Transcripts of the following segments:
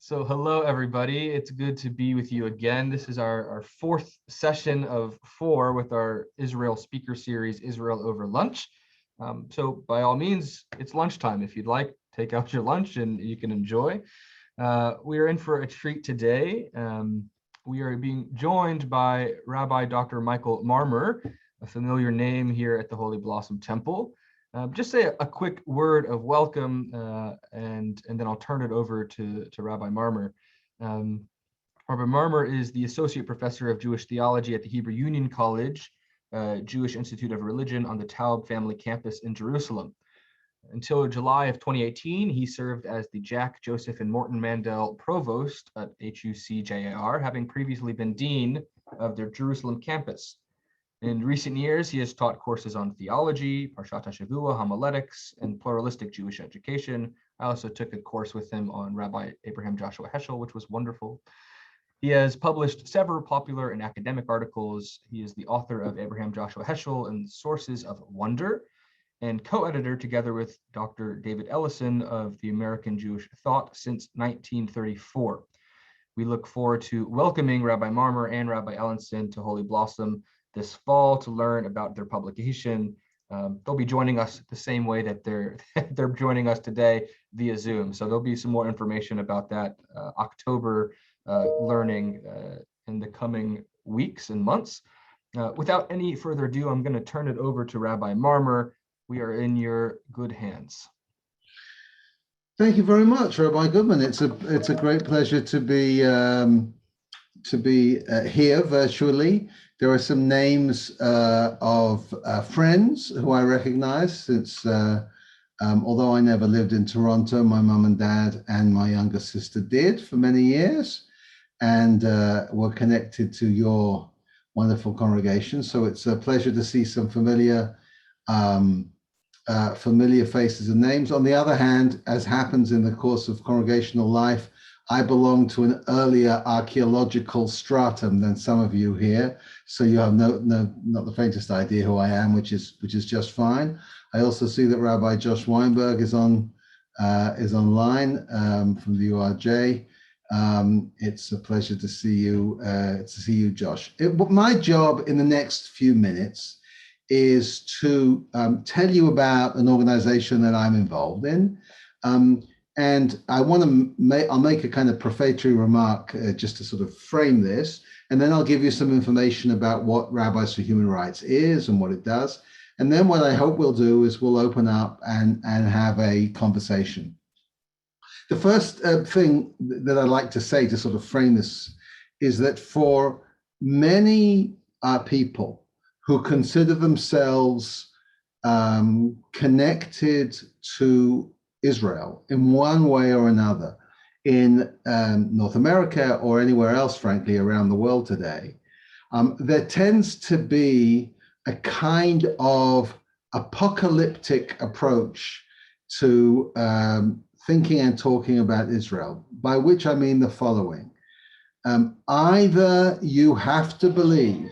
So hello, everybody. It's good to be with you again. This is our fourth session of four with our Israel speaker series, Israel Over Lunch. So by all means, it's lunchtime. If you'd like, take out your lunch and you can enjoy. We are in for a treat today. We are being joined by Rabbi Dr. Michael Marmur, a familiar name here at the Holy Blossom Temple. Just say a quick word of welcome, and then I'll turn it over to Rabbi Marmur. Rabbi Marmur is the Associate Professor of Jewish Theology at the Hebrew Union College, Jewish Institute of Religion on the Taub Family Campus in Jerusalem. Until July of 2018, he served as the Jack, Joseph, and Morton Mandel Provost at HUCJAR, having previously been Dean of their Jerusalem campus. In recent years, he has taught courses on theology, Parshat HaShavua, homiletics, and pluralistic Jewish education. I also took a course with him on Rabbi Abraham Joshua Heschel, which was wonderful. He has published several popular and academic articles. He is the author of Abraham Joshua Heschel and Sources of Wonder, and co-editor together with Dr. David Ellison of the American Jewish Thought since 1934. We look forward to welcoming Rabbi Marmur and Rabbi Ellison to Holy Blossom this fall to learn about their publication. They'll be joining us the same way that they're joining us today via Zoom. So there'll be some more information about that October learning in the coming weeks and months. Without any further ado, I'm going to turn it over to Rabbi Marmur. We are in your good hands. Thank you very much, Rabbi Goodman. It's a great pleasure to be here virtually. There are some names of friends who I recognize since, although I never lived in Toronto, my mum and dad and my younger sister did for many years, and were connected to your wonderful congregation. So it's a pleasure to see some familiar faces and names. On the other hand, as happens in the course of congregational life, I belong to an earlier archaeological stratum than some of you here, so you have not the faintest idea who I am, which is just fine. I also see that Rabbi Josh Weinberg is online from the URJ. It's a pleasure to see you, Josh. My job in the next few minutes is to tell you about an organization that I'm involved in. And I'll make a kind of prefatory remark just to sort of frame this, and then I'll give you some information about what Rabbis for Human Rights is and what it does. And then what I hope we'll do is we'll open up and have a conversation. The first thing that I'd like to say to sort of frame this is that for many people who consider themselves connected to Israel in one way or another in North America or anywhere else, frankly, around the world today, there tends to be a kind of apocalyptic approach to thinking and talking about Israel, by which I mean the following. Either you have to believe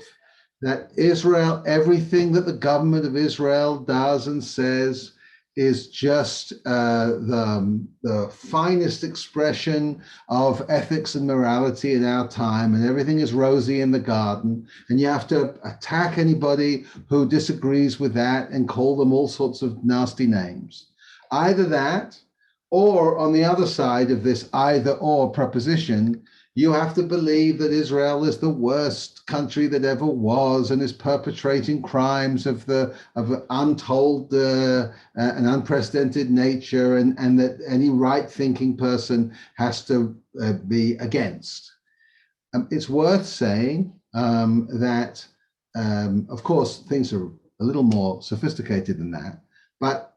that Israel, everything that the government of Israel does and says is just the finest expression of ethics and morality in our time, and everything is rosy in the garden, and you have to attack anybody who disagrees with that and call them all sorts of nasty names. Either that, or on the other side of this either or proposition, you have to believe that Israel is the worst country that ever was and is perpetrating crimes of untold and unprecedented nature, and that any right-thinking person has to be against. It's worth saying that, of course, things are a little more sophisticated than that, but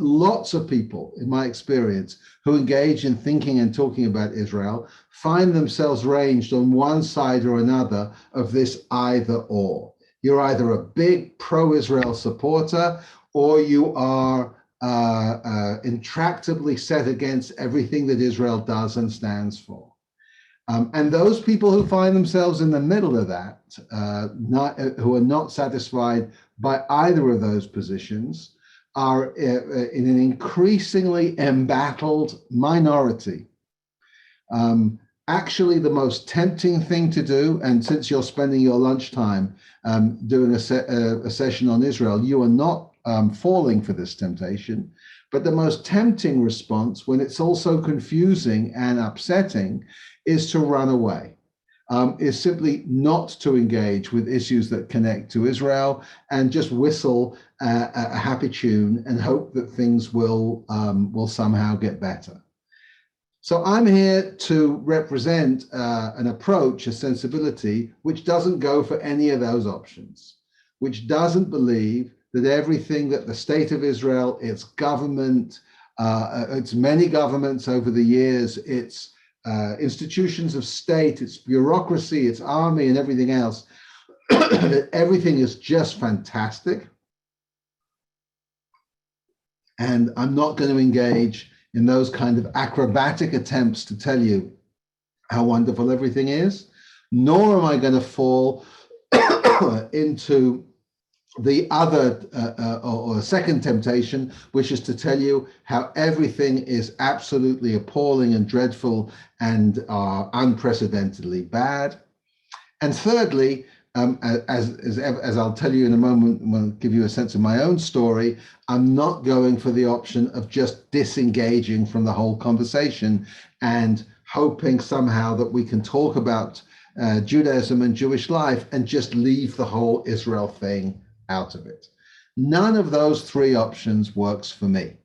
lots of people, in my experience, who engage in thinking and talking about Israel find themselves ranged on one side or another of this either or. You're either a big pro-Israel supporter, or you are intractably set against everything that Israel does and stands for. And those people who find themselves in the middle of that, who are not satisfied by either of those positions, are in an increasingly embattled minority. Actually, the most tempting thing to do, and since you're spending your lunchtime doing a session on Israel, you are not falling for this temptation. But the most tempting response, when it's also confusing and upsetting, is to run away. Is simply not to engage with issues that connect to Israel and just whistle a happy tune and hope that things will somehow get better. So I'm here to represent an approach, a sensibility, which doesn't go for any of those options, which doesn't believe that everything that the state of Israel, its government, its many governments over the years, its institutions of state, its bureaucracy, its army, and everything else, that everything is just fantastic. And I'm not going to engage in those kind of acrobatic attempts to tell you how wonderful everything is, nor am I going to fall into the other or second temptation, which is to tell you how everything is absolutely appalling and dreadful and unprecedentedly bad. And thirdly, as I'll tell you in a moment, when I'll give you a sense of my own story, I'm not going for the option of just disengaging from the whole conversation and hoping somehow that we can talk about Judaism and Jewish life and just leave the whole Israel thing out of it. None of those three options works for me.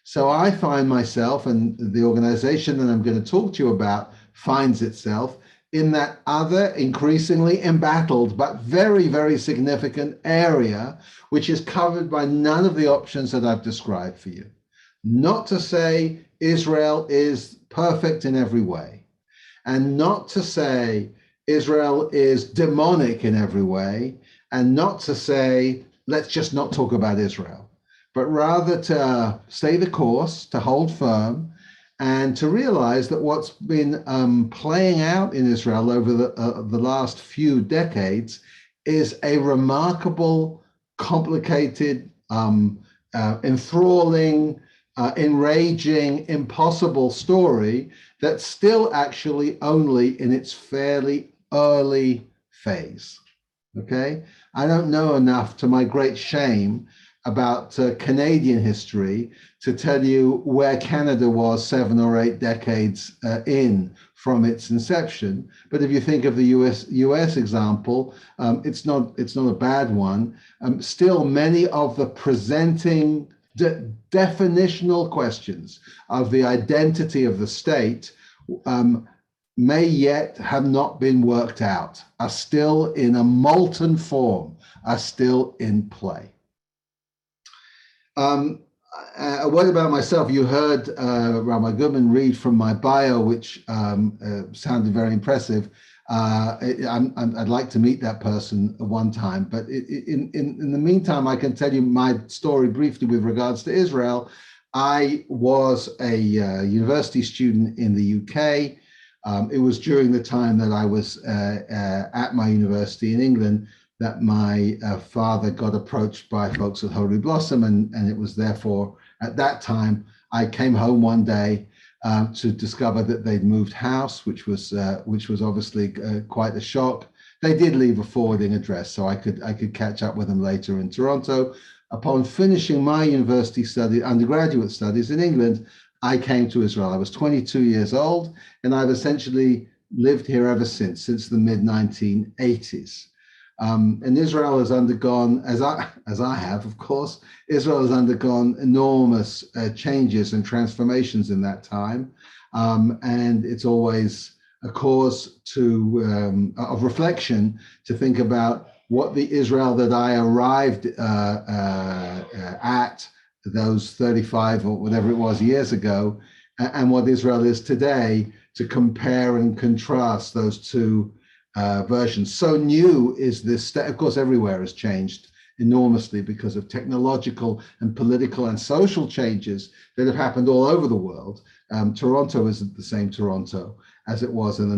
So I find myself, and the organization that I'm going to talk to you about finds itself in that other increasingly embattled but very, very significant area, which is covered by none of the options that I've described for you. Not to say Israel is perfect in every way, and not to say Israel is demonic in every way, and not to say, let's just not talk about Israel, but rather to stay the course, to hold firm, and to realize that what's been playing out in Israel over the last few decades is a remarkable, complicated, enthralling, enraging, impossible story that's still actually only in its fairly early phase. Okay, I don't know enough, to my great shame, about Canadian history to tell you where Canada was 7 or 8 decades in from its inception. But if you think of the US example, it's not a bad one. Still, many of the presenting definitional questions of the identity of the state may yet have not been worked out, are still in a molten form, are still in play. A word about myself. You heard Rabbi Goodman read from my bio, which sounded very impressive. I'd like to meet that person one time, but in the meantime, I can tell you my story briefly with regards to Israel. I was a university student in the UK. It was during the time that I was at my university in England that my father got approached by folks at Holy Blossom, and it was therefore at that time I came home one day to discover that they'd moved house, which was obviously quite a shock. They did leave a forwarding address, so I could catch up with them later in Toronto. Upon finishing my university undergraduate studies in England, I came to Israel. I was 22 years old, and I've essentially lived here ever since the mid-1980s. And Israel has undergone, as I have, of course, Israel has undergone enormous changes and transformations in that time. And it's always a cause of reflection to think about what the Israel that I arrived at those 35 or whatever it was years ago, and what Israel is today, to compare and contrast those two versions. So new is this state. Of course, everywhere has changed enormously because of technological and political and social changes that have happened all over the world. Toronto isn't the same Toronto as it was in the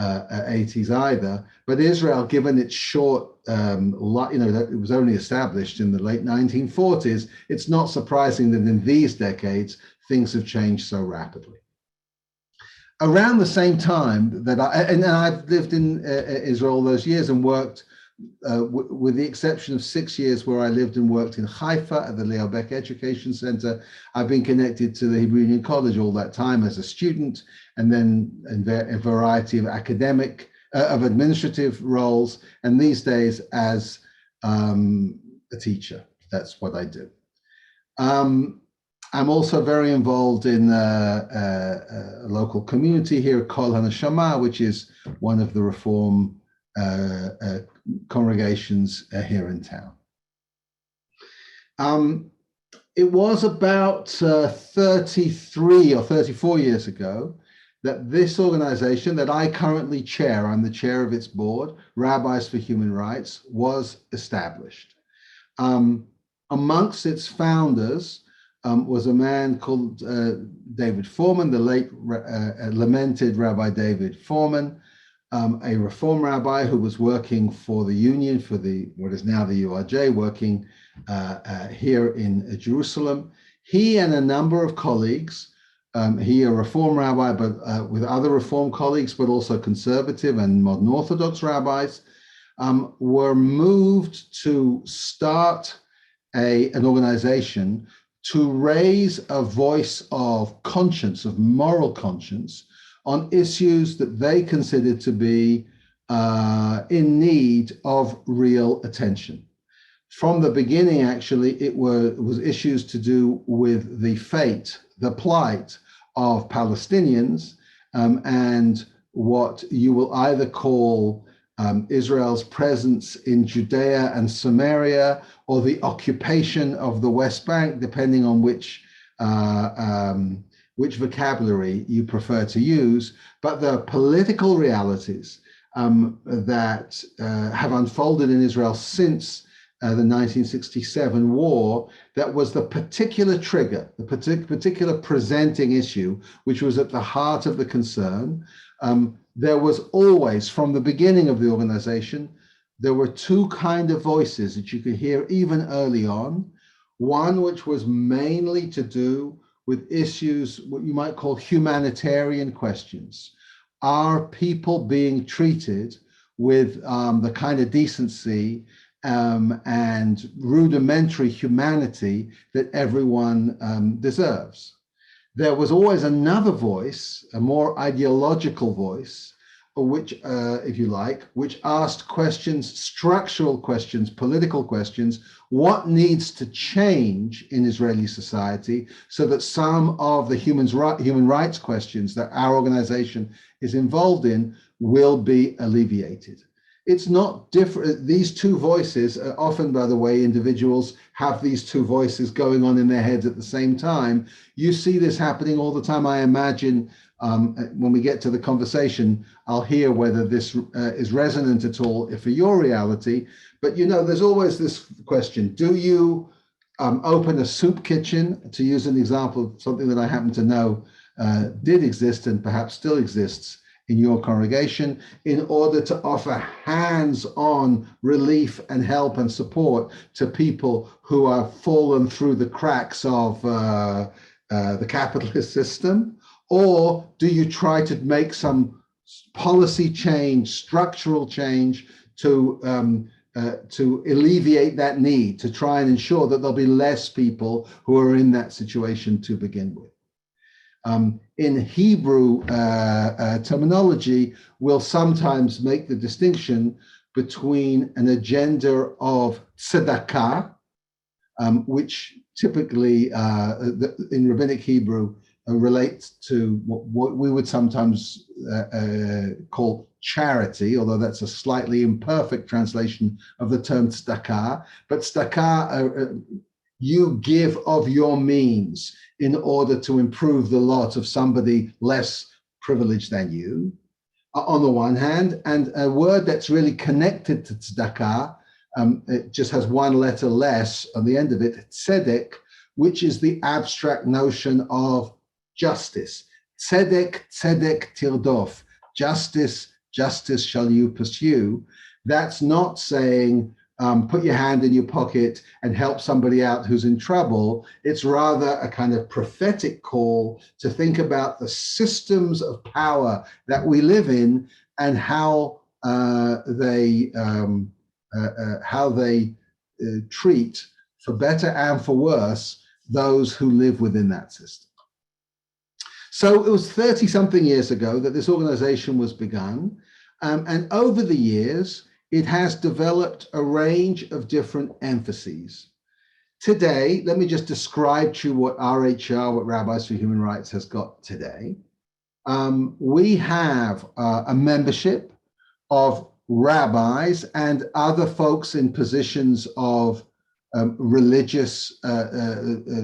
1980s either. But Israel, given its short, that it was only established in the late 1940s, it's not surprising that in these decades, things have changed so rapidly. around the same time that I've lived in Israel all those years and worked, with the exception of 6 years where I lived and worked in Haifa at the Leo Beck Education Center. I've been connected to the Hebrew Union College all that time as a student, and then in a variety of administrative roles, and these days as a teacher. That's what I do. I'm also very involved in a local community here, Kol HaNeshama, which is one of the Reform congregations here in town. It was about 33 or 34 years ago that this organization that I currently chair, I'm the chair of its board, Rabbis for Human Rights, was established. Amongst its founders was a man called David Foreman, the late lamented Rabbi David Foreman, a Reform rabbi who was working for the Union, for what is now the URJ, working here in Jerusalem. He and a number of colleagues, he a Reform rabbi, but with other Reform colleagues, but also conservative and modern Orthodox rabbis, were moved to start an organization to raise a voice of conscience, of moral conscience, on issues that they considered to be in need of real attention. From the beginning, actually, it was issues to do with the fate, the plight of Palestinians, and what you will either call Israel's presence in Judea and Samaria, or the occupation of the West Bank, depending on which vocabulary you prefer to use. But the political realities that have unfolded in Israel since the 1967 war, that was the particular trigger, the particular presenting issue, which was at the heart of the concern. There was always, from the beginning of the organization, there were two kind of voices that you could hear even early on. One which was mainly to do with issues, what you might call humanitarian questions. Are people being treated with the kind of decency and rudimentary humanity that everyone deserves? There was always another voice, a more ideological voice, which, if you like, which asked questions, structural questions, political questions. What needs to change in Israeli society so that some of the human rights questions that our organization is involved in will be alleviated? It's not different. These two voices, often, by the way, individuals have these two voices going on in their heads at the same time. You see this happening all the time. I imagine when we get to the conversation, I'll hear whether this is resonant at all for your reality. But, you know, there's always this question: do you open a soup kitchen, to use an example of something that I happen to know did exist and perhaps still exists in your congregation, in order to offer hands-on relief and help and support to people who have fallen through the cracks of the capitalist system? Or do you try to make some policy change, structural change to alleviate that need, to try and ensure that there'll be less people who are in that situation to begin with? In Hebrew terminology, we'll sometimes make the distinction between an agenda of tzedakah, which typically in rabbinic Hebrew relates to what we would sometimes call charity, although that's a slightly imperfect translation of the term tzedakah. But tzedakah, you give of your means in order to improve the lot of somebody less privileged than you, on the one hand, and a word that's really connected to tzedakah, it just has one letter less on the end of it, tzedek, which is the abstract notion of justice. Tzedek, tzedek tirdof, justice, justice shall you pursue. That's not saying put your hand in your pocket and help somebody out who's in trouble. It's rather a kind of prophetic call to think about the systems of power that we live in and how they treat, for better and for worse, those who live within that system. So it was 30 something years ago that this organization was begun. And over the years, it has developed a range of different emphases. Today, let me just describe to you what RHR, what Rabbis for Human Rights has got today. We have a membership of rabbis and other folks in positions of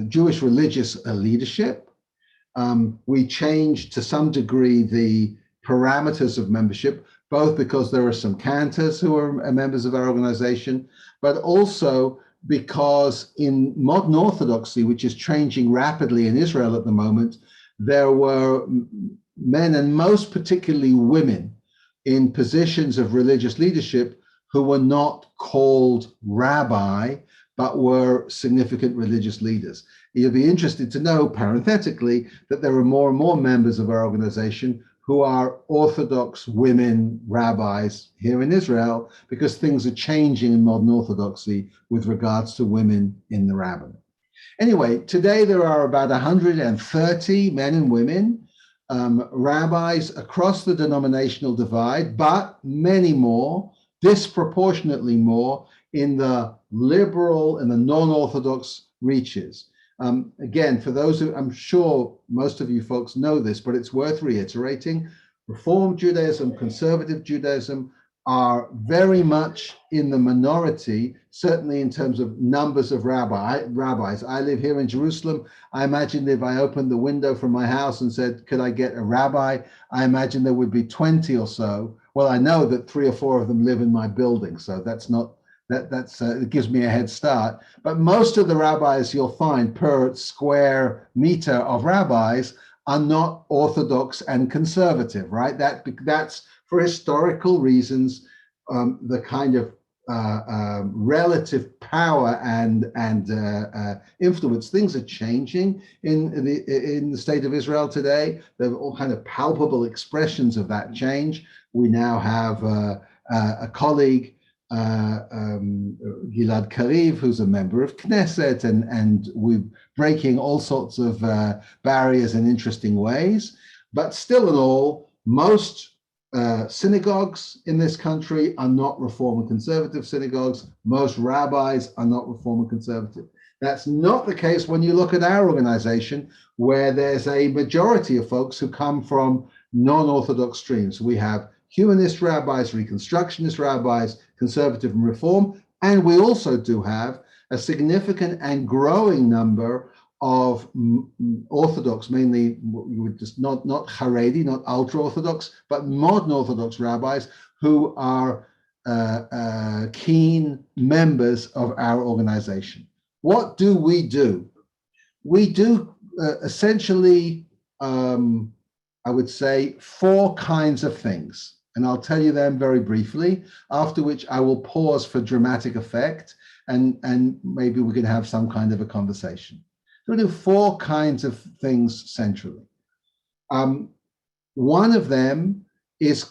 Jewish religious leadership. We changed to some degree the parameters of membership, both because there are some cantors who are members of our organization, but also because in modern Orthodoxy, which is changing rapidly in Israel at the moment, there were men, and most particularly women, in positions of religious leadership who were not called rabbi, but were significant religious leaders. You'll be interested to know, parenthetically, that there are more and more members of our organization who are Orthodox women rabbis here in Israel, because things are changing in modern Orthodoxy with regards to women in the rabbinate. Anyway, today there are about 130 men and women, rabbis across the denominational divide, but many more, disproportionately more, in the liberal and the non-Orthodox reaches. Again, for those who, I'm sure most of you folks know this, but it's worth reiterating, Reform Judaism, Conservative Judaism are very much in the minority, certainly in terms of numbers of rabbis. I live here in Jerusalem. I imagine if I opened the window from my house and said, could I get a rabbi? I imagine there would be 20 or so. Well, I know that 3 or 4 of them live in my building, so that's not, it gives me a head start. But most of the rabbis you'll find per square meter of rabbis are not Orthodox and conservative, right? That's for historical reasons, the kind of relative power and influence. Things are changing in the state of Israel today. There are all kind of palpable expressions of that change. We now have a colleague, Gilad Kariv, who's a member of Knesset, and we're breaking all sorts of barriers in interesting ways. But still in all, most synagogues in this country are not Reform and Conservative synagogues. Most rabbis are not Reform and Conservative. That's not the case when you look at our organization, where there's a majority of folks who come from non-Orthodox streams. We have humanist rabbis, Reconstructionist rabbis, Conservative and Reform, and we also do have a significant and growing number of Orthodox, mainly you would just not Haredi, not ultra-Orthodox, but modern Orthodox rabbis who are keen members of our organization. What do? We do essentially, I would say, 4 kinds of things. And I'll tell you them very briefly, after which I will pause for dramatic effect, and maybe we can have some kind of a conversation. So we'll do 4 kinds of things centrally. One of them is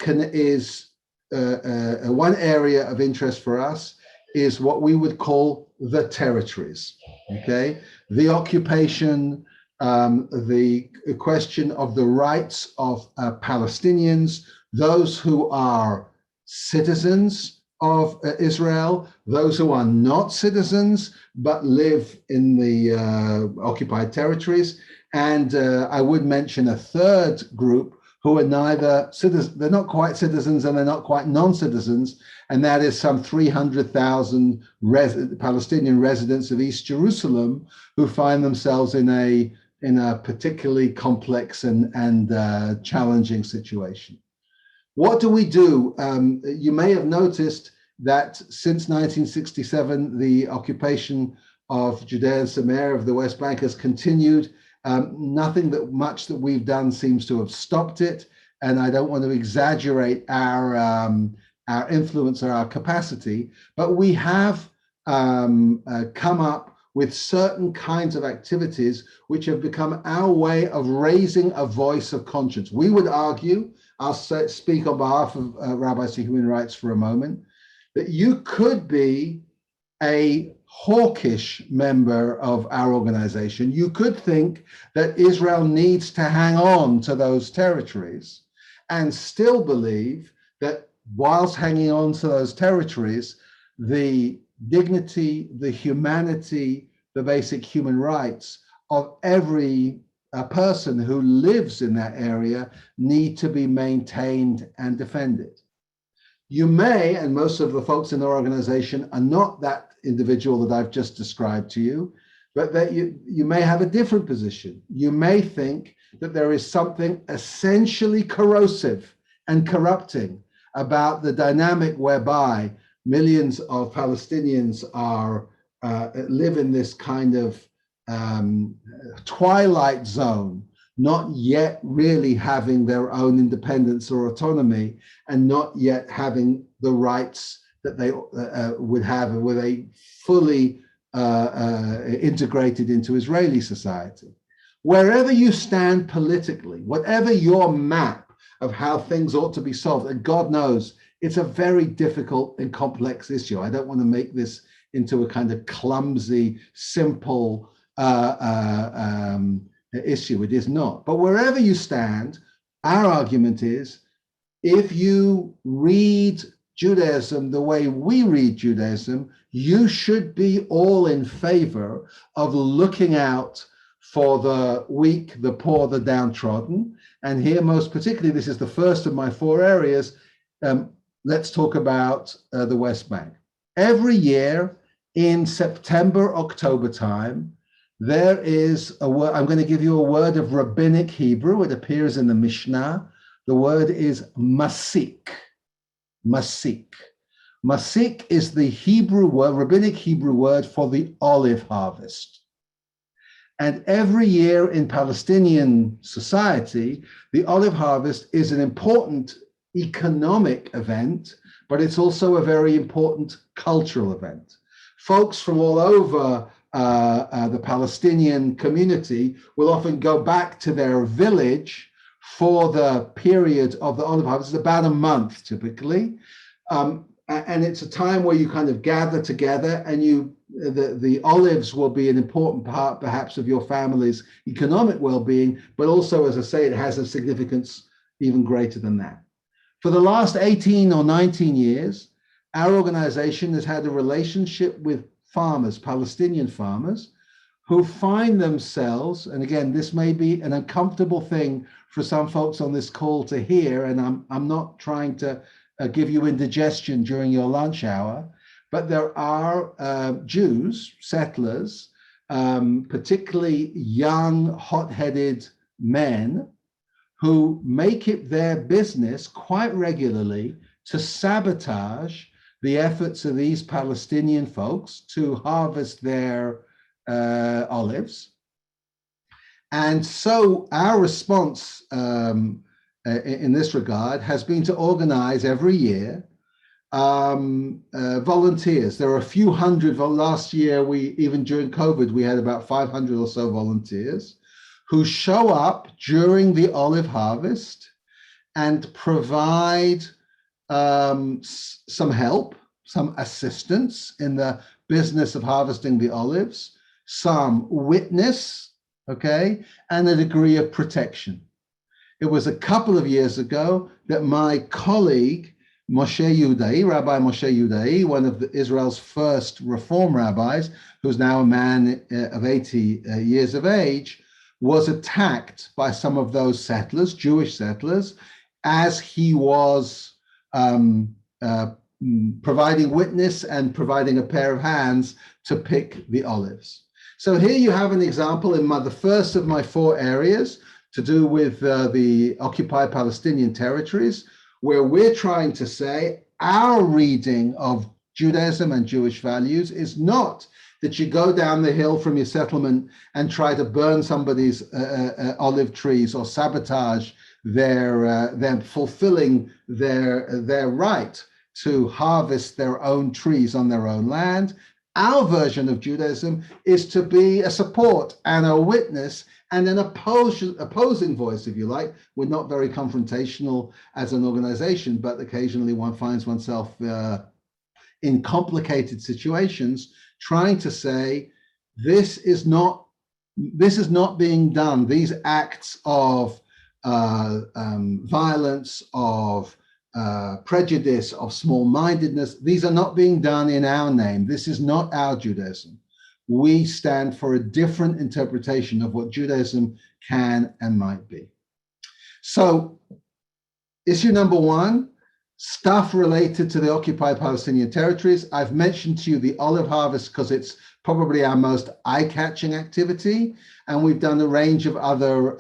one area of interest for us is what we would call the territories, okay? The occupation, the question of the rights of Palestinians, those who are citizens of Israel, those who are not citizens but live in the occupied territories. And I would mention a third group who are neither citizens, they're not quite citizens and they're not quite non-citizens, and that is some 300,000 Palestinian residents of East Jerusalem who find themselves in a particularly complex and challenging situation. What do we do? You may have noticed that since 1967, the occupation of Judea and Samaria, of the West Bank, has continued. Nothing much that we've done seems to have stopped it, and I don't want to exaggerate our our influence or our capacity, but we have come up with certain kinds of activities which have become our way of raising a voice of conscience. We would argue, I'll speak on behalf of Rabbis for Human Rights for a moment, that you could be a hawkish member of our organization. You could think that Israel needs to hang on to those territories and still believe that whilst hanging on to those territories, the dignity, the humanity, the basic human rights of every person who lives in that area need to be maintained and defended. You may, and most of the folks in our organization are not that individual that I've just described to you, but that you may have a different position. You may think that there is something essentially corrosive and corrupting about the dynamic whereby millions of Palestinians live in this kind of twilight zone, not yet really having their own independence or autonomy, and not yet having the rights that they would have were they fully integrated into Israeli society. Wherever you stand politically, whatever your map of how things ought to be solved, and God knows it's a very difficult and complex issue. I don't want to make this into a kind of clumsy, simple issue. It is not. But wherever you stand, our argument is, if you read Judaism the way we read Judaism, you should be all in favor of looking out for the weak, the poor, the downtrodden. And here, most particularly, this is the first of my 4 areas. Let's talk about the West Bank. Every year in September, October time, there is a word. I'm going to give you a word of rabbinic Hebrew. It appears in the Mishnah. The word is masik. Masik. Masik is the Hebrew word, rabbinic Hebrew word for the olive harvest. And every year in Palestinian society, the olive harvest is an important economic event, but it's also a very important cultural event. Folks from all over the Palestinian community will often go back to their village for the period of the olive harvest. It's about a month typically. And it's a time where you kind of gather together, and the olives will be an important part perhaps of your family's economic well-being, but also, as I say, it has a significance even greater than that. For the last 18 or 19 years, our organization has had a relationship with farmers, Palestinian farmers, who find themselves, and again, this may be an uncomfortable thing for some folks on this call to hear, and I'm not trying to give you indigestion during your lunch hour, but there are Jews, settlers, particularly young, hot-headed men, who make it their business quite regularly to sabotage the efforts of these Palestinian folks to harvest their olives. And so our response in this regard has been to organize every year volunteers. There are a few hundred. Last year, even during COVID, we had about 500 or so volunteers who show up during the olive harvest and provide some help, some assistance in the business of harvesting the olives, some witness, okay, and a degree of protection. It was a couple of years ago that my colleague, Moshe Yudai, Rabbi Moshe Yudai, one of Israel's first Reform rabbis, who's now a man of 80 years of age, was attacked by some of those settlers, Jewish settlers, as he was providing witness and providing a pair of hands to pick the olives. So here you have an example in the first of my 4 areas to do with the occupied Palestinian territories, where we're trying to say our reading of Judaism and Jewish values is not that you go down the hill from your settlement and try to burn somebody's olive trees or sabotage them fulfilling their right to harvest their own trees on their own land. Our version of Judaism is to be a support and a witness and an opposing voice, if you like. We're not very confrontational as an organization, but occasionally one finds oneself in complicated situations, trying to say, this is not being done. These acts of violence, of prejudice, of small-mindedness, these are not being done in our name. This is not our Judaism. We stand for a different interpretation of what Judaism can and might be. So, issue number one, stuff related to the occupied Palestinian territories. I've mentioned to you the olive harvest because it's probably our most eye-catching activity. And we've done a range of other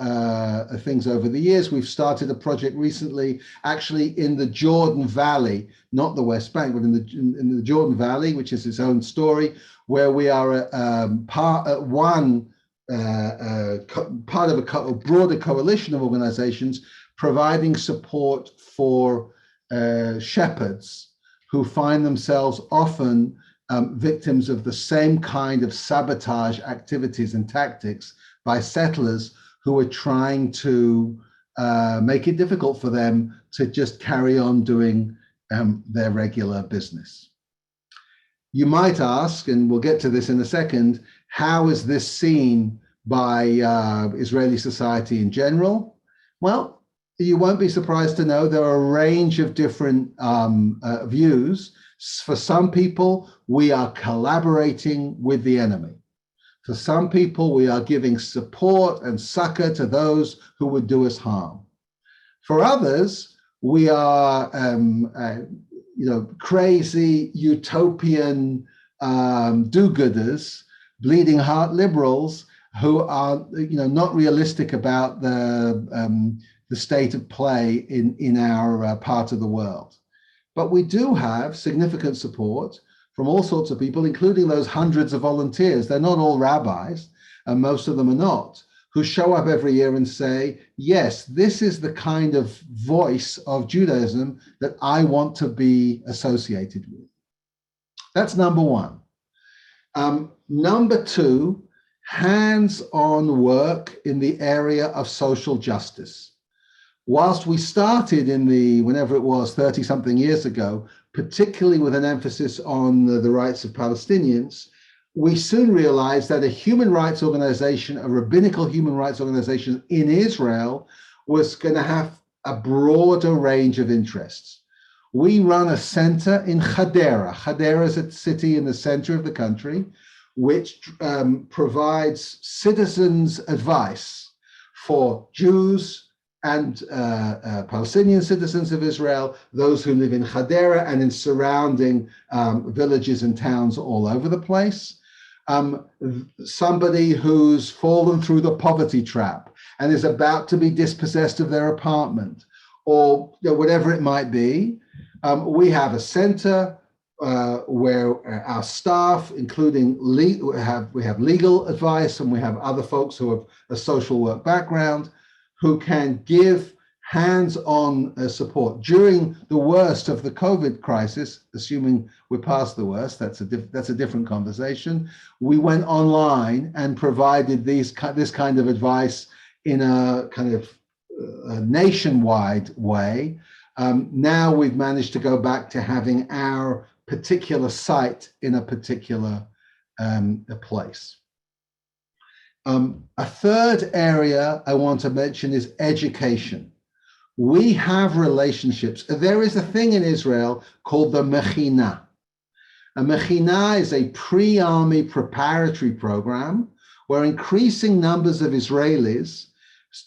things over the years. We've started a project recently, actually in the Jordan Valley, not the West Bank, but in the Jordan Valley, which is its own story, where we are part of a broader coalition of organizations providing support for shepherds who find themselves often victims of the same kind of sabotage activities and tactics by settlers who are trying to make it difficult for them to just carry on doing their regular business. You might ask, and we'll get to this in a second, how is this seen by Israeli society in general? Well, you won't be surprised to know there are a range of different views. For some people, we are collaborating with the enemy. For some people, we are giving support and succor to those who would do us harm. For others, we are crazy utopian do-gooders, bleeding heart liberals who are not realistic about the state of play in our part of the world. But we do have significant support from all sorts of people, including those hundreds of volunteers. They're not all rabbis, and most of them are not, who show up every year and say, yes, this is the kind of voice of Judaism that I want to be associated with. That's number one. Number two, hands-on work in the area of social justice. Whilst we started in whenever it was, 30-something years ago, particularly with an emphasis on the rights of Palestinians, we soon realized that a human rights organization, a rabbinical human rights organization in Israel, was going to have a broader range of interests. We run a center in Hadera. Hadera is a city in the center of the country, which provides citizens' advice for Jews and Palestinian citizens of Israel, those who live in Hadera and in surrounding villages and towns all over the place. Somebody who's fallen through the poverty trap and is about to be dispossessed of their apartment, or whatever it might be. We have a center where our staff, including we have legal advice, and we have other folks who have a social work background, who can give hands-on support during the worst of the COVID crisis. Assuming we're past the worst, that's a different conversation. We went online and provided this kind of advice in a kind of nationwide way. Now we've managed to go back to having our particular site in a particular place. A third area I want to mention is education. We have relationships. There is a thing in Israel called the Mechina. A Mechina is a pre-army preparatory program where increasing numbers of Israelis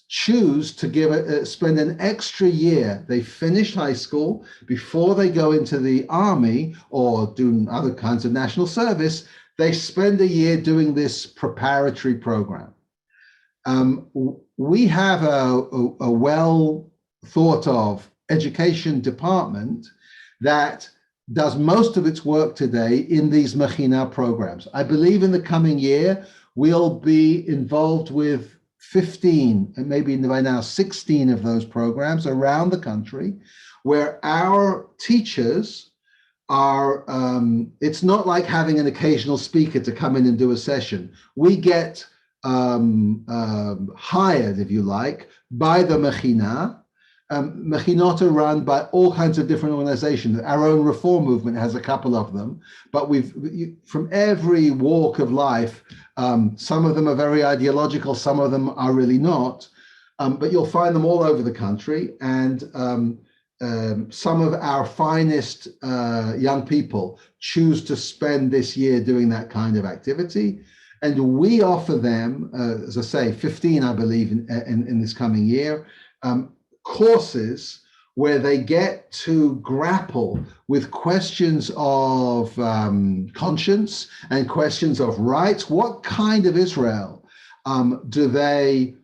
choose to spend an extra year. They finish high school before they go into the army or do other kinds of national service. They spend a year doing this preparatory program. We have a well thought of education department that does most of its work today in these Mechina programs. I believe in the coming year, we'll be involved with 15 and maybe by now 16 of those programs around the country, where our teachers are, it's not like having an occasional speaker to come in and do a session. We get hired, if you like, by the Mechina. Mechinot are run by all kinds of different organizations. Our own reform movement has a couple of them, but from every walk of life, some of them are very ideological, some of them are really not, but you'll find them all over the country. And some of our finest young people choose to spend this year doing that kind of activity. And we offer them, as I say, 15, I believe, in this coming year, courses where they get to grapple with questions of conscience and questions of rights. What kind of Israel do they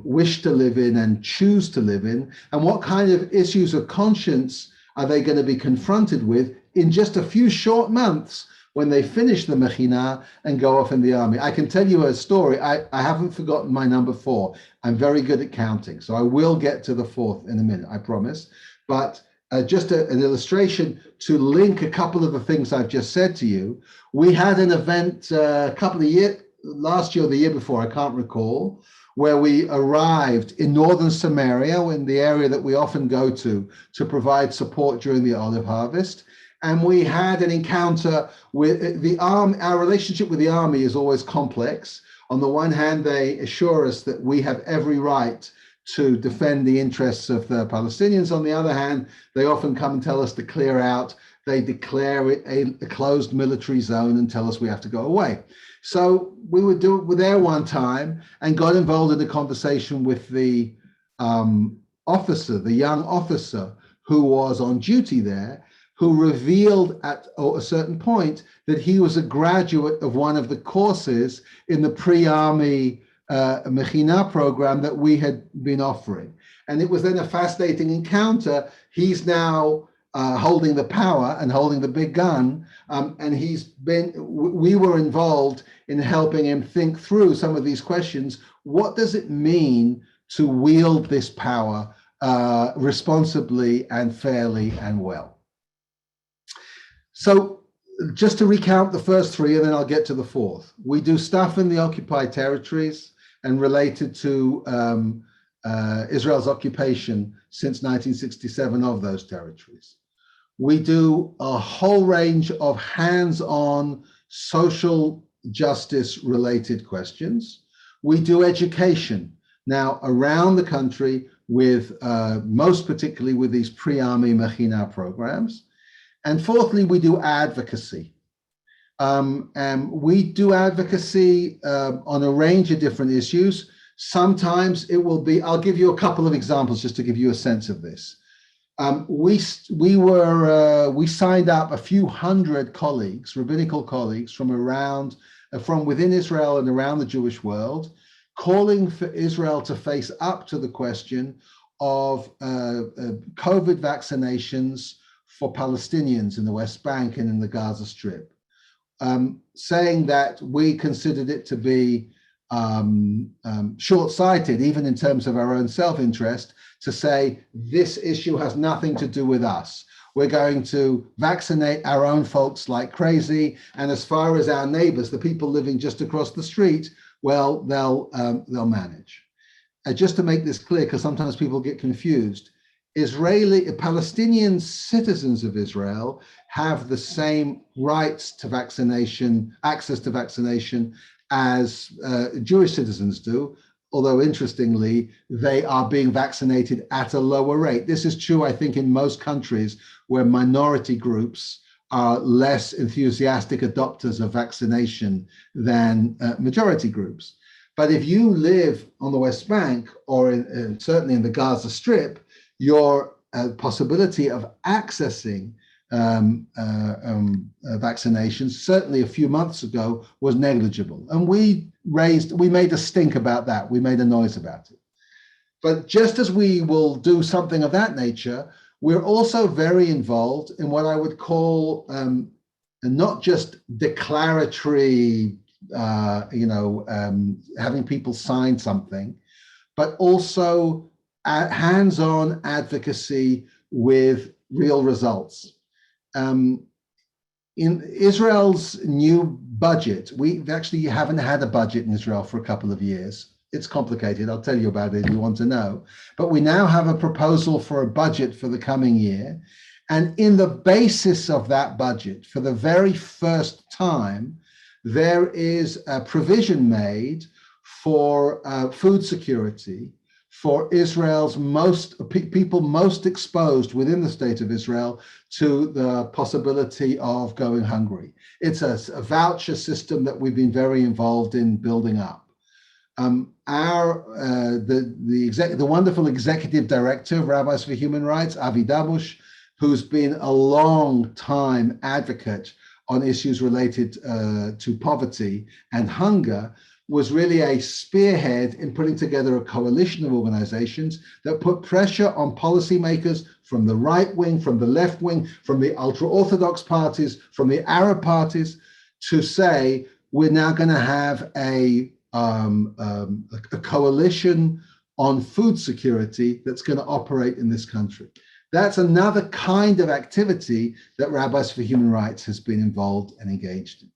wish to live in and choose to live in? And what kind of issues of conscience are they going to be confronted with in just a few short months when they finish the Mechina and go off in the army? I can tell you a story. I haven't forgotten my number 4. I'm very good at counting, so I will get to the 4th in a minute, I promise. But just an illustration to link a couple of the things I've just said to you. We had an event a couple of years, last year or the year before, I can't recall, where we arrived in northern Samaria, in the area that we often go to provide support during the olive harvest. And we had an encounter with the army. Our relationship with the army is always complex. On the one hand, they assure us that we have every right to defend the interests of the Palestinians. On the other hand, they often come and tell us to clear out. They declare it a closed military zone and tell us we have to go away. So we were there one time and got involved in a conversation with the officer, the young officer who was on duty there, who revealed at a certain point that he was a graduate of one of the courses in the pre-army Mechina program that we had been offering. And it was then a fascinating encounter. He's now holding the power and holding the big gun. And we were involved in helping him think through some of these questions. What does it mean to wield this power responsibly and fairly and well? So just to recount the first 3, and then I'll get to the 4th. We do stuff in the occupied territories and related to Israel's occupation since 1967 of those territories. We do a whole range of hands-on social justice related questions. We do education now around the country with most particularly with these pre-army Mechina programs. And fourthly, we do advocacy. And we do advocacy on a range of different issues. Sometimes it will be, I'll give you a couple of examples just to give you a sense of this. We signed up a few hundred colleagues, rabbinical colleagues from within Israel and around the Jewish world, calling for Israel to face up to the question of COVID vaccinations for Palestinians in the West Bank and in the Gaza Strip, saying that we considered it to be short-sighted, even in terms of our own self-interest, to say this issue has nothing to do with us. We're going to vaccinate our own folks like crazy, and as far as our neighbors, the people living just across the street, well, they'll manage. Just to make this clear, because sometimes people get confused, Palestinian citizens of Israel have the same rights to vaccination, access to vaccination, as Jewish citizens do, although interestingly, they are being vaccinated at a lower rate. This is true, I think, in most countries where minority groups are less enthusiastic adopters of vaccination than majority groups. But if you live on the West Bank or certainly in the Gaza Strip, your possibility of accessing vaccinations, certainly a few months ago, was negligible. And we made a stink about that. We made a noise about it. But just as we will do something of that nature, we're also very involved in what I would call not just declaratory, having people sign something, but also hands-on advocacy with real results. in Israel's new budget, we actually haven't had a budget in Israel for a couple of years. It's complicated. I'll tell you about it if you want to know. But we now have a proposal for a budget for the coming year. And in the basis of that budget, for the very first time, there is a provision made for food security for Israel's people most exposed within the state of Israel to the possibility of going hungry. It's a voucher system that we've been very involved in building up. The wonderful executive director of Rabbis for Human Rights, Avi Dabush, who's been a long time advocate on issues related to poverty and hunger, was really a spearhead in putting together a coalition of organizations that put pressure on policymakers from the right wing, from the left wing, from the ultra-Orthodox parties, from the Arab parties, to say we're now going to have a coalition on food security that's going to operate in this country. That's another kind of activity that Rabbis for Human Rights has been involved and engaged in.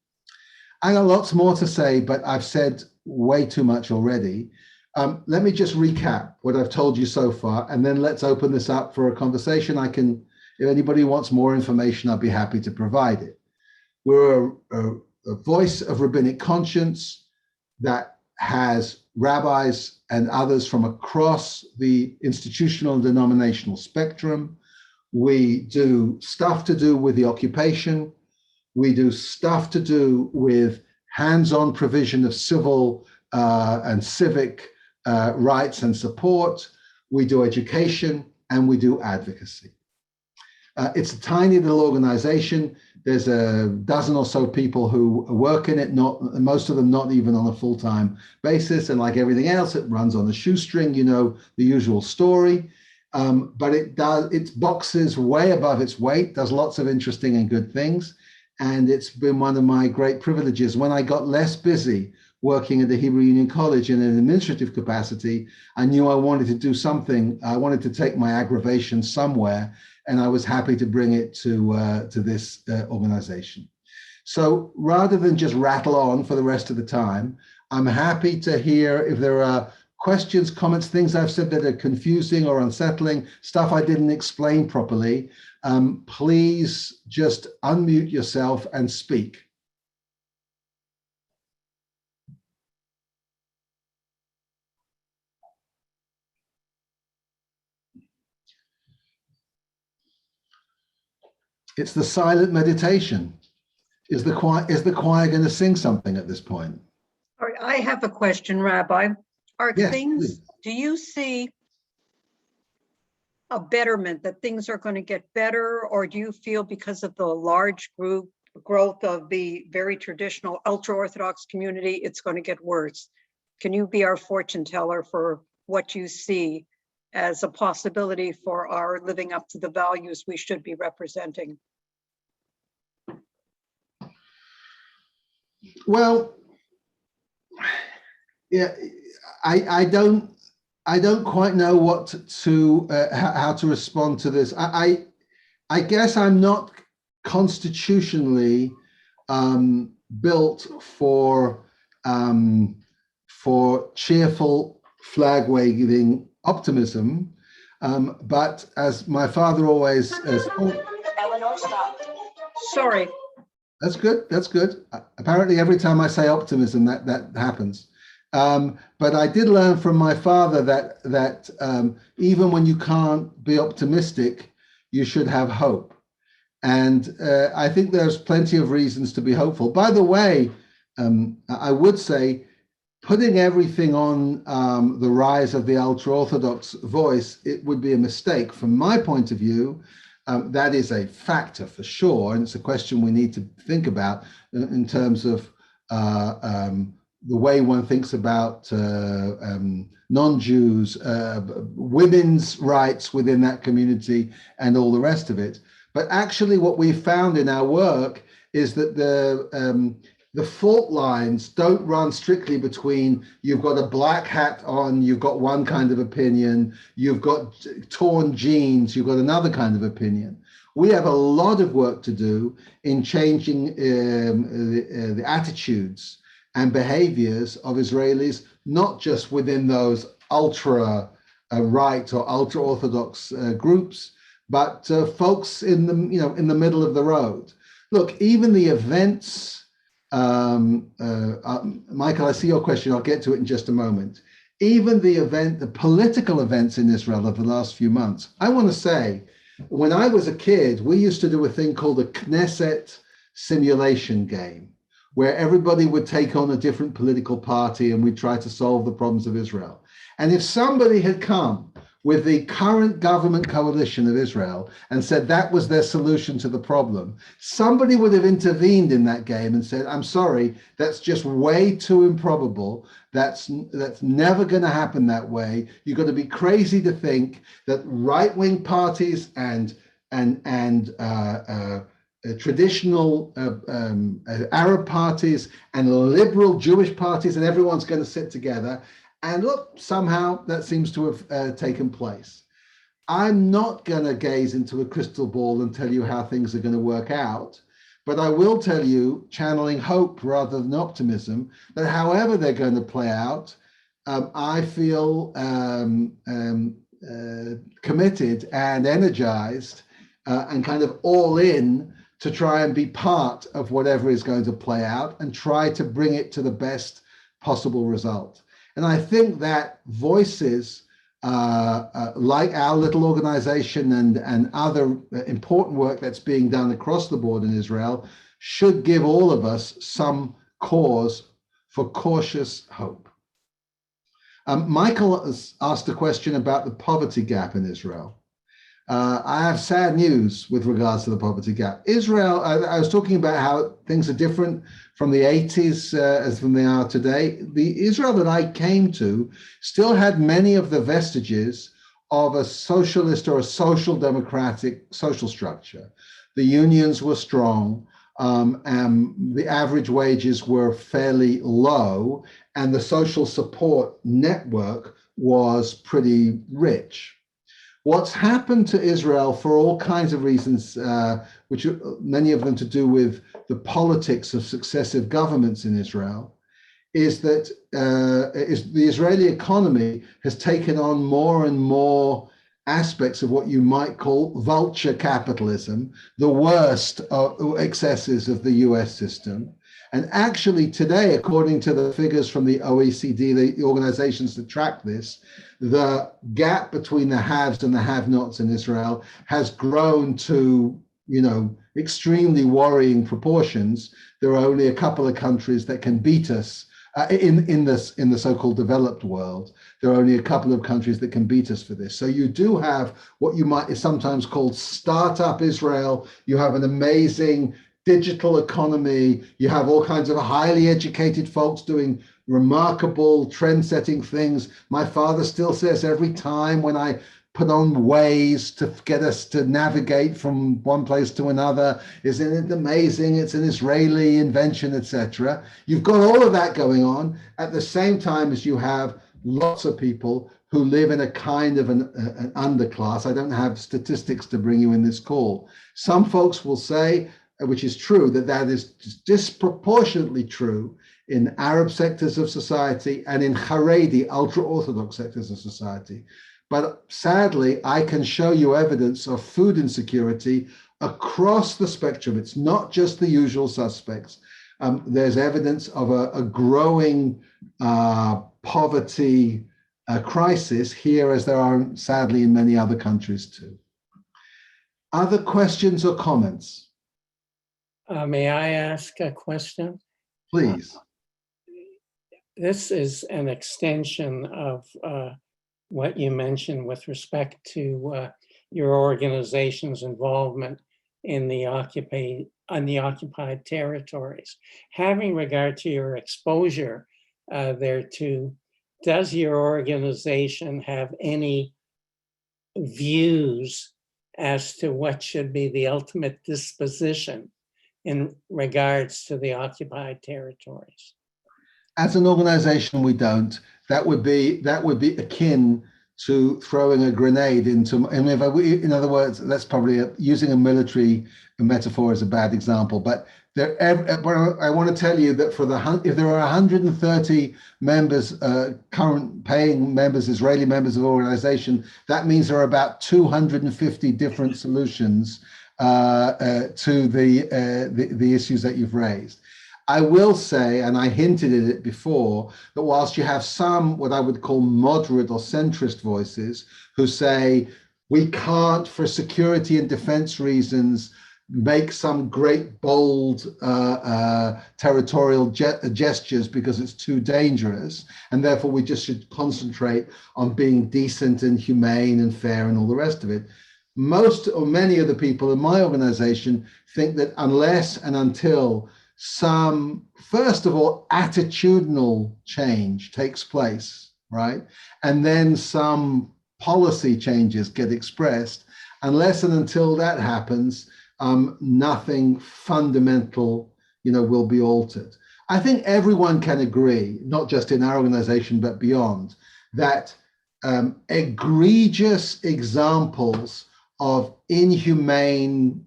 I got lots more to say, but I've said way too much already. Let me just recap what I've told you so far, and then let's open this up for a conversation. If anybody wants more information, I'll be happy to provide it. We're a voice of rabbinic conscience that has rabbis and others from across the institutional and denominational spectrum. We do stuff to do with the occupation. We do stuff to do with hands-on provision of civil and civic rights and support. We do education, and we do advocacy. It's a tiny little organization. There's a dozen or so people who work in it, most of them not even on a full-time basis. And like everything else, it runs on a shoestring, the usual story. But it boxes way above its weight, does lots of interesting and good things. And it's been one of my great privileges. When I got less busy working at the Hebrew Union College in an administrative capacity, I knew I wanted to do something. I wanted to take my aggravation somewhere, and I was happy to bring it to this organization. So rather than just rattle on for the rest of the time, I'm happy to hear if there are questions, comments, things I've said that are confusing or unsettling, stuff I didn't explain properly. Please just unmute yourself and speak. It's the silent meditation. Is the choir going to sing something at this point? All right, I have a question, Rabbi. Yes, please. Do you see a betterment, that things are going to get better, or do you feel because of the large growth of the very traditional ultra-Orthodox community, it's going to get worse? Can you be our fortune teller for what you see as a possibility for our living up to the values we should be representing? Well, yeah, I don't quite know what to how to respond to this. I guess I'm not constitutionally built for cheerful flag waving optimism, but as my father always says, Eleanor, stop. Sorry. That's good. That's good. Apparently, every time I say optimism, that happens. But I did learn from my father that even when you can't be optimistic, you should have hope. And I think there's plenty of reasons to be hopeful. By the way, I would say putting everything on the rise of the ultra-Orthodox voice, it would be a mistake. From my point of view, that is a factor for sure. And it's a question we need to think about in terms of the way one thinks about non-Jews, women's rights within that community, and all the rest of it. But actually what we found in our work is that the fault lines don't run strictly between you've got a black hat on, you've got one kind of opinion, you've got torn jeans, you've got another kind of opinion. We have a lot of work to do in changing the attitudes and behaviors of Israelis, not just within those ultra right or ultra orthodox groups, but folks in the in the middle of the road. Look, even the events. Michael, I see your question. I'll get to it in just a moment. Even the political events in Israel of the last few months. I want to say, when I was a kid, we used to do a thing called a Knesset simulation game, where everybody would take on a different political party and we'd try to solve the problems of Israel. And if somebody had come with the current government coalition of Israel and said that was their solution to the problem, somebody would have intervened in that game and said, I'm sorry, that's just way too improbable. That's never going to happen that way. You've got to be crazy to think that right-wing parties and traditional Arab parties and liberal Jewish parties and everyone's going to sit together. And look, somehow that seems to have taken place. I'm not going to gaze into a crystal ball and tell you how things are going to work out, but I will tell you, channeling hope rather than optimism, that however they're going to play out, I feel committed and energized and kind of all in to try and be part of whatever is going to play out and try to bring it to the best possible result. And I think that voices like our little organization and other important work that's being done across the board in Israel should give all of us some cause for cautious hope. Michael has asked a question about the poverty gap in Israel. I have sad news with regards to the poverty gap. Israel, I was talking about how things are different from the 80s as from they are today. The Israel that I came to still had many of the vestiges of a socialist or a social democratic social structure. The unions were strong, and the average wages were fairly low, and the social support network was pretty rich. What's happened to Israel for all kinds of reasons, which are many of them to do with the politics of successive governments in Israel, is that the Israeli economy has taken on more and more aspects of what you might call vulture capitalism, the worst excesses of the US system. And actually today, according to the figures from the OECD, the organizations that track this, the gap between the haves and the have-nots in Israel has grown to, extremely worrying proportions. There are only a couple of countries that can beat us in the so-called developed world. There are only a couple of countries that can beat us for this. So you do have what you might is sometimes called startup Israel. You have an amazing digital economy. You have all kinds of highly educated folks doing remarkable trend-setting things. My father still says every time when I put on ways to get us to navigate from one place to another, isn't it amazing? It's an Israeli invention, etc. You've got all of that going on at the same time as you have lots of people who live in a kind of an underclass. I don't have statistics to bring you in this call. Some folks will say, which is true, that is disproportionately true in Arab sectors of society and in Haredi, ultra-Orthodox sectors of society. But sadly, I can show you evidence of food insecurity across the spectrum. It's not just the usual suspects. There's evidence of a growing poverty crisis here, as there are sadly in many other countries too. Other questions or comments? May I ask a question? Please. This is an extension of what you mentioned with respect to your organization's involvement in the occupied territories. Having regard to your exposure thereto, does your organization have any views as to what should be the ultimate disposition in regards to the occupied territories? As an organization, we don't. That would be akin to throwing a grenade into, in other words, that's probably using a military metaphor is a bad example, but I want to tell you that if there are 130 members, current paying members, Israeli members of the organization, that means there are about 250 different solutions to the issues that you've raised. I will say, and I hinted at it before, that whilst you have some what I would call moderate or centrist voices who say we can't, for security and defense reasons, make some great bold territorial gestures because it's too dangerous, and therefore we just should concentrate on being decent and humane and fair and all the rest of it. Most or many of the people in my organization think that unless and until some, first of all, attitudinal change takes place, right? And then some policy changes get expressed, unless and until that happens, nothing fundamental, will be altered. I think everyone can agree, not just in our organization, but beyond, that egregious examples of inhumane,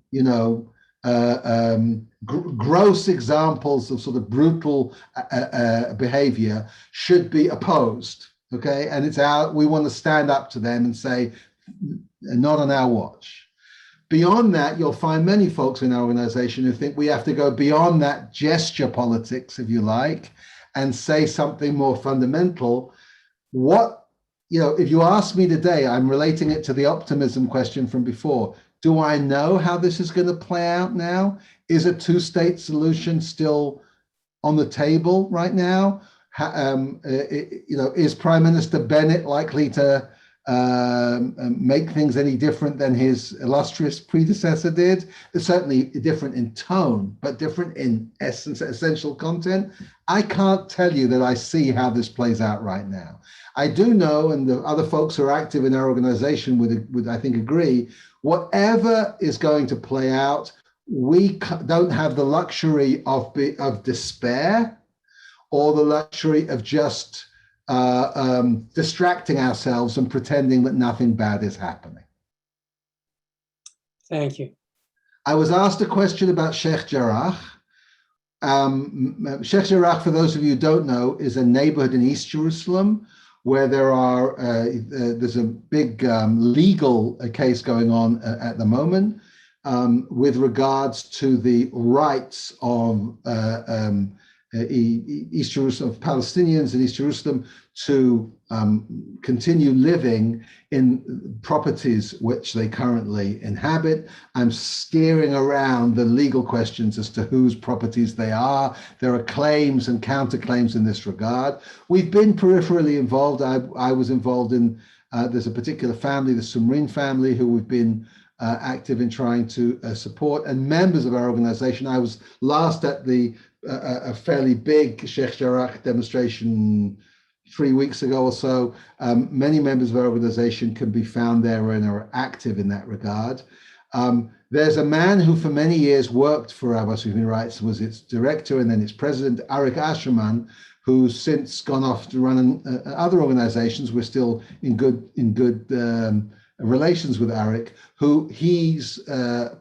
gross examples of sort of brutal behavior should be opposed, okay? And we want to stand up to them and say, not on our watch. Beyond that, you'll find many folks in our organization who think we have to go beyond that gesture politics, if you like, and say something more fundamental. If you ask me today, I'm relating it to the optimism question from before. Do I know how this is going to play out now? Is a two-state solution still on the table right now? Is Prime Minister Bennett likely to make things any different than his illustrious predecessor did? It's certainly different in tone, but different in essence, essential content. I can't tell you that I see how this plays out right now. I do know, and the other folks who are active in our organization would I think agree, whatever is going to play out, we don't have the luxury of despair or the luxury of just distracting ourselves and pretending that nothing bad is happening. Thank you. I was asked a question about Sheikh Jarrah. Sheikh Jarrah, for those of you who don't know, is a neighborhood in East Jerusalem where there's a big legal case going on at the moment with regards to the rights of East Jerusalem, of Palestinians in East Jerusalem to continue living in properties which they currently inhabit. I'm steering around the legal questions as to whose properties they are. There are claims and counterclaims in this regard. We've been peripherally involved. I was involved in, there's a particular family, the Sumrin family, who we've been active in trying to support, and members of our organization. I was last at a fairly big Sheikh Jarrah demonstration 3 weeks ago or so. Many members of our organization can be found there and are active in that regard. There's a man who for many years worked for Abbas Human Rights, was its director and then its president, Arik Asherman, who's since gone off to run other organizations. We're still in good relations with Arik, who he's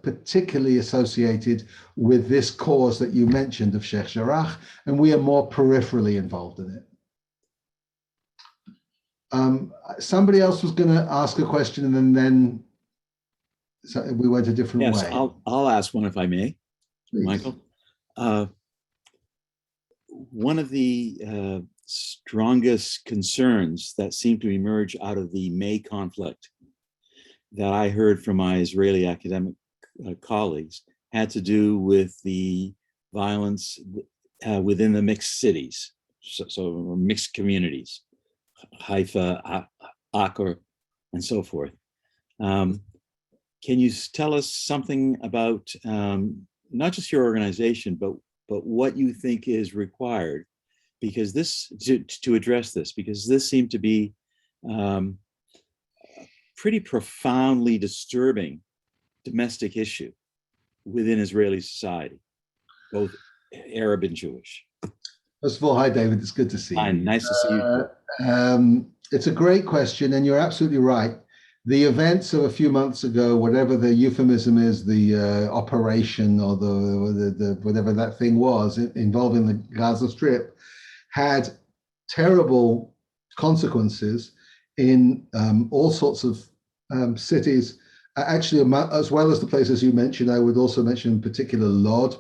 particularly associated with this cause that you mentioned of Sheikh Jarrah, and we are more peripherally involved in it. Somebody else was going to ask a question, and then so we went a different way. Yes, I'll ask one if I may, Please. Michael. One of the strongest concerns that seemed to emerge out of the May conflict that I heard from my Israeli academic colleagues had to do with the violence within the mixed cities, so mixed communities, Haifa, Akko, and so forth. Can you tell us something about not just your organization, but what you think is required, because this to address this, because this seemed to be pretty profoundly disturbing domestic issue within Israeli society, both Arab and Jewish. First of all, hi, David. It's good to see you. Nice to see you. It's a great question, and you're absolutely right. The events of a few months ago, whatever the euphemism is, the operation or the whatever that thing was involving the Gaza Strip, had terrible consequences in all sorts of cities. Actually, as well as the places you mentioned, I would also mention in particular Lod,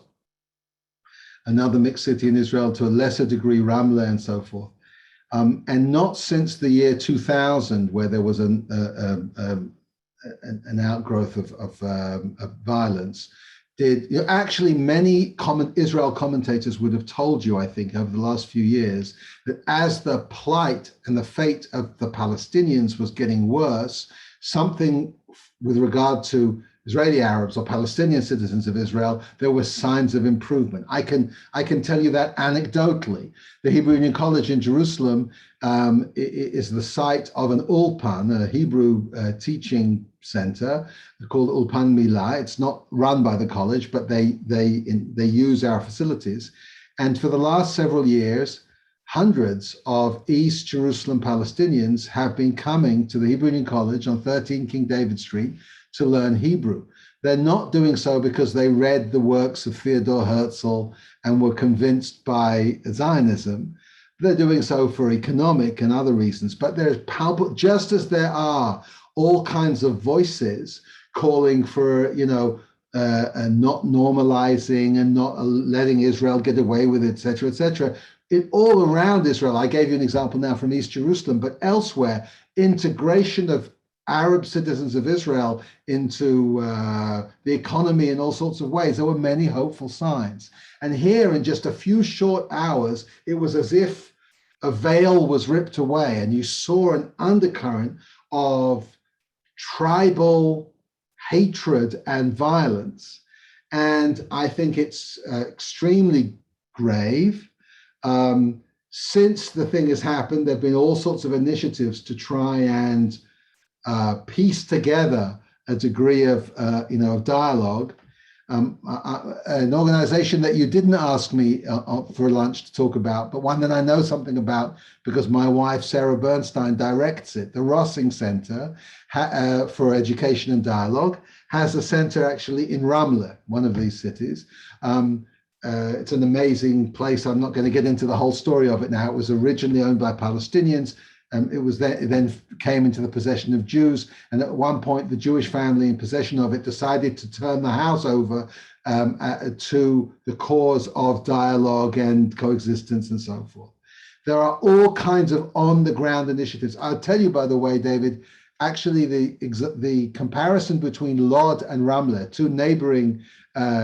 another mixed city in Israel, to a lesser degree Ramleh and so forth. And not since the year 2000, where there was an outgrowth of violence, did actually many Israel commentators would have told you, I think, over the last few years, that as the plight and the fate of the Palestinians was getting worse, something with regard to Israeli Arabs or Palestinian citizens of Israel, there were signs of improvement. I can tell you that anecdotally. The Hebrew Union College in Jerusalem is the site of an ulpan, a Hebrew teaching center called Ulpan Milah. It's not run by the college, but they use our facilities. And for the last several years, hundreds of East Jerusalem Palestinians have been coming to the Hebrew Union College on 13 King David Street to learn Hebrew. They're not doing so because they read the works of Theodor Herzl and were convinced by Zionism. They're doing so for economic and other reasons, but there's palpable, just as there are all kinds of voices calling for, not normalizing and not letting Israel get away with it, et cetera, et cetera. It all around Israel, I gave you an example now from East Jerusalem, but elsewhere, integration of Arab citizens of Israel into the economy in all sorts of ways. There were many hopeful signs. And here in just a few short hours, it was as if a veil was ripped away and you saw an undercurrent of tribal hatred and violence. And I think it's extremely grave. Since the thing has happened, there have been all sorts of initiatives to try and piece together a degree of dialogue. An organization that you didn't ask me for lunch to talk about, but one that I know something about because my wife Sarah Bernstein directs it, the Rossing Center for Education and Dialogue, has a center actually in Ramleh, one of these cities. It's an amazing place. I'm not going to get into the whole story of it now. It was originally owned by Palestinians. It then came into the possession of Jews, and at one point the Jewish family in possession of it decided to turn the house over to the cause of dialogue and coexistence and so forth. There are all kinds of on-the-ground initiatives. I'll tell you, by the way, David, actually the comparison between Lod and Ramleh, two neighboring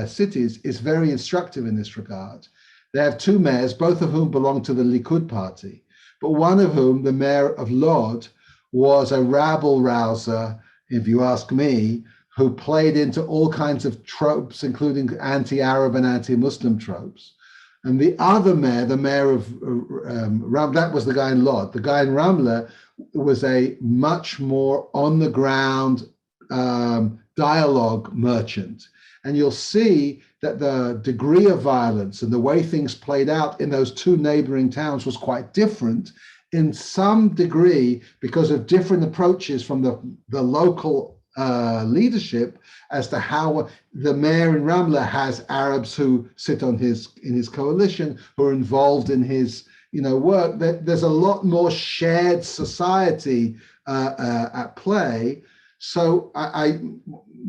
cities, is very instructive in this regard. They have two mayors, both of whom belong to the Likud party, but one of whom, the mayor of Lod, was a rabble-rouser, if you ask me, who played into all kinds of tropes, including anti-Arab and anti-Muslim tropes. And the other mayor, the mayor of Ramleh, that was the guy in Lod. The guy in Ramleh was a much more on-the-ground dialogue merchant. And you'll see that the degree of violence and the way things played out in those two neighboring towns was quite different in some degree because of different approaches from the local leadership as to how the mayor in Ramleh has Arabs who sit in his coalition, who are involved in his work. There's a lot more shared society at play. So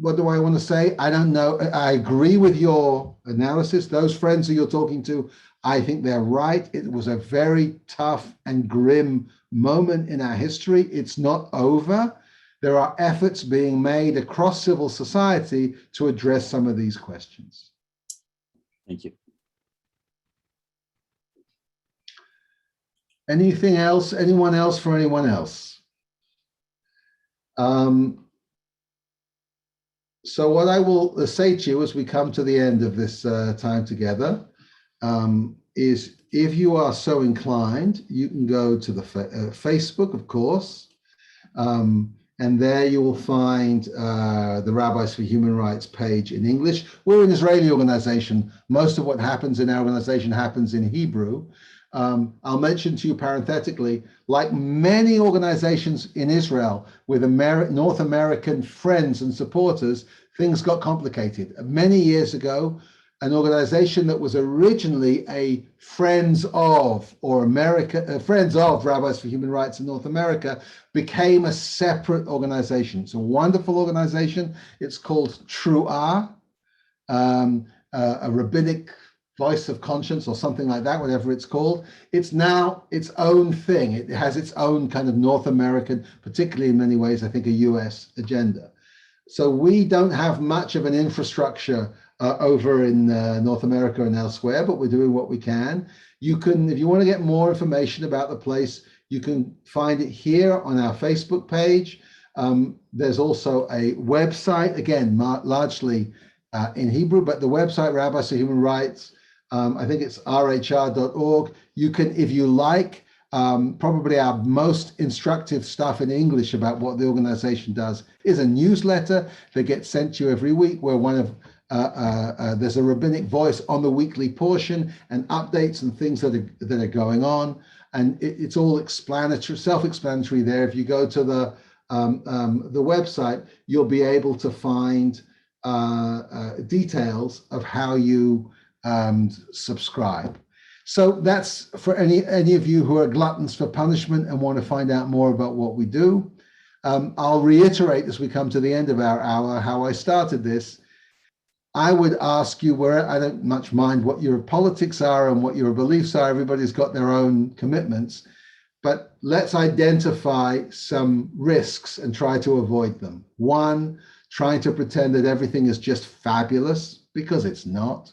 what do I want to say? I don't know. I agree with your analysis. Those friends who you're talking to, I think they're right. It was a very tough and grim moment in our history. It's not over. There are efforts being made across civil society to address some of these questions. Thank you. Anything else? Anyone else for anyone else? So what I will say to you as we come to the end of this time together is, if you are so inclined, you can go to the Facebook, of course, and there you will find the Rabbis for Human Rights page in English. We're an Israeli organization. Most of what happens in our organization happens in Hebrew. I'll mention to you parenthetically, like many organizations in Israel with North American friends and supporters, things got complicated. Many years ago, an organization that was originally a Friends of Friends of Rabbis for Human Rights in North America became a separate organization. It's a wonderful organization. It's called Tru'ah, a rabbinic voice of conscience or something like that, whatever it's called. It's now its own thing. It has its own kind of North American, particularly in many ways, I think, a US agenda. So we don't have much of an infrastructure over in North America and elsewhere, but we're doing what we can. You can, if you want to get more information about the place, you can find it here on our Facebook page. There's also a website, again, largely in Hebrew, but the website, Rabbis for Human Rights, I think it's rhr.org. You can, if you like, probably our most instructive stuff in English about what the organization does is a newsletter that gets sent to you every week, where there's a rabbinic voice on the weekly portion and updates and things that are going on, and it's all self-explanatory there. If you go to the website, you'll be able to find details of how you subscribe. So that's for any of you who are gluttons for punishment and want to find out more about what we do. I'll reiterate as we come to the end of our hour how I started this. I would ask you, where I don't much mind what your politics are and what your beliefs are. Everybody's got their own commitments, but let's identify some risks and try to avoid them. One, trying to pretend that everything is just fabulous, because it's not.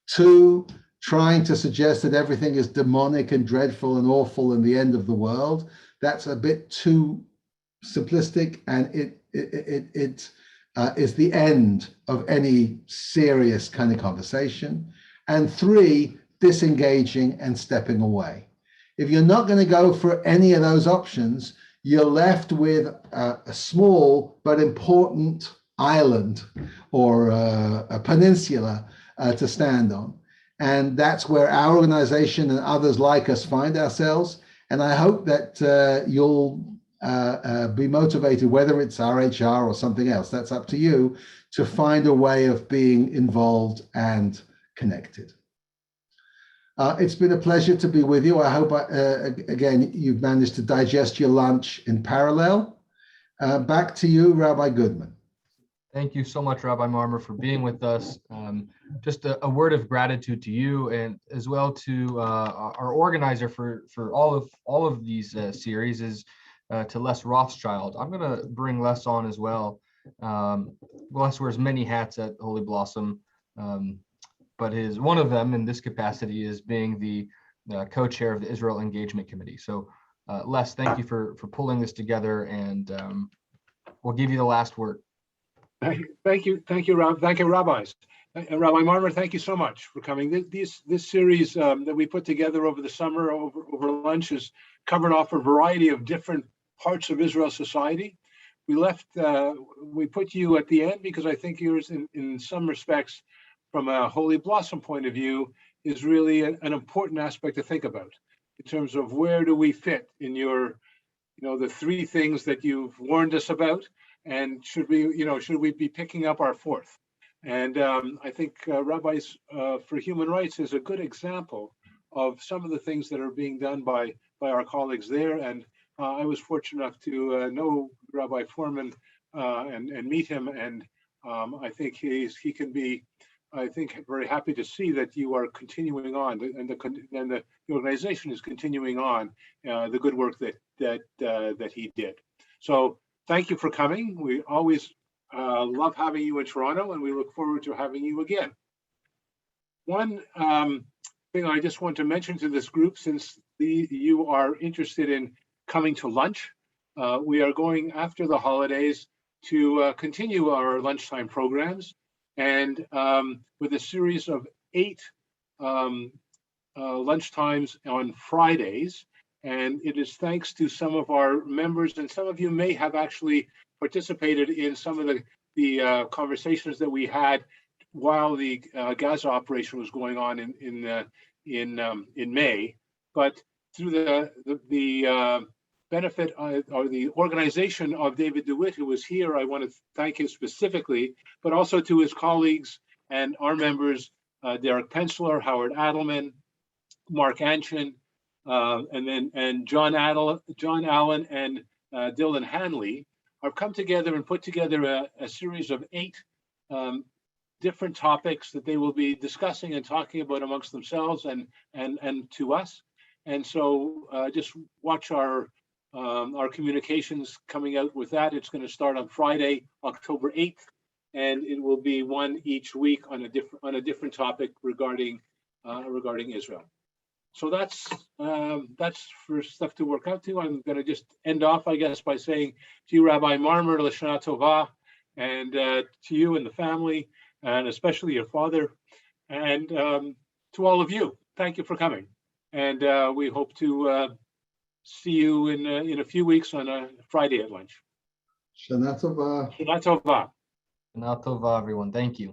Two, trying to suggest that everything is demonic and dreadful and awful and the end of the world. That's a bit too simplistic, and it is the end of any serious kind of conversation. And three, disengaging and stepping away. If you're not going to go for any of those options, you're left with a small but important island or a peninsula to stand on. And that's where our organization and others like us find ourselves. And I hope that you'll be motivated, whether it's RHR or something else, that's up to you, to find a way of being involved and connected. It's been a pleasure to be with you. I hope, again, you've managed to digest your lunch in parallel. Back to you, Rabbi Goodman. Thank you so much, Rabbi Marmur, for being with us. Just a word of gratitude to you, and as well to our organizer for all of these series is to Les Rothschild. I'm going to bring Les on as well. Les wears many hats at Holy Blossom, but one of them in this capacity is being the co-chair of the Israel Engagement Committee. So Les, thank you for pulling this together, and we'll give you the last word. Thank you, Rob. Thank you, rabbis. Rabbi Marmur, thank you so much for coming. This series that we put together over the summer, over lunch, has covered off a variety of different parts of Israel society. We put you at the end because I think yours, in some respects, from a Holy Blossom point of view, is really an important aspect to think about in terms of where do we fit in the three things that you've warned us about. And should we be picking up our fourth? And I think Rabbis for Human Rights is a good example of some of the things that are being done by our colleagues there. And I was fortunate enough to know Rabbi Foreman and meet him. And I think he can be, I think, very happy to see that you are continuing on, and the organization is continuing on the good work that he did. So thank you for coming. We always love having you in Toronto, and we look forward to having you again. One thing I just want to mention to this group, since you are interested in coming to lunch, we are going after the holidays to continue our lunchtime programs, and with a series of 8 lunchtimes on Fridays. And it is thanks to some of our members, and some of you may have actually participated in some of the conversations that we had while the Gaza operation was going on in May. but through the benefit or the organization of David DeWitt, who was here, I want to thank him specifically, but also to his colleagues and our members, Derek Pensler, Howard Adelman, Mark Anshin, and John Allen and Dylan Hanley have come together and put together a series of 8 different topics that they will be discussing and talking about amongst themselves and to us. And so just watch our communications coming out with that. It's going to start on Friday, October 8th, and it will be one each week on a different topic regarding Israel. So that's for stuff to work out to. I'm going to just end off, I guess, by saying to you, Rabbi Marmur, L'Shana Tova, and to you and the family, and especially your father, and to all of you, thank you for coming. And we hope to see you in a few weeks on a Friday at lunch. Shana Tova. Shana Tova. Shana Tova, everyone. Thank you.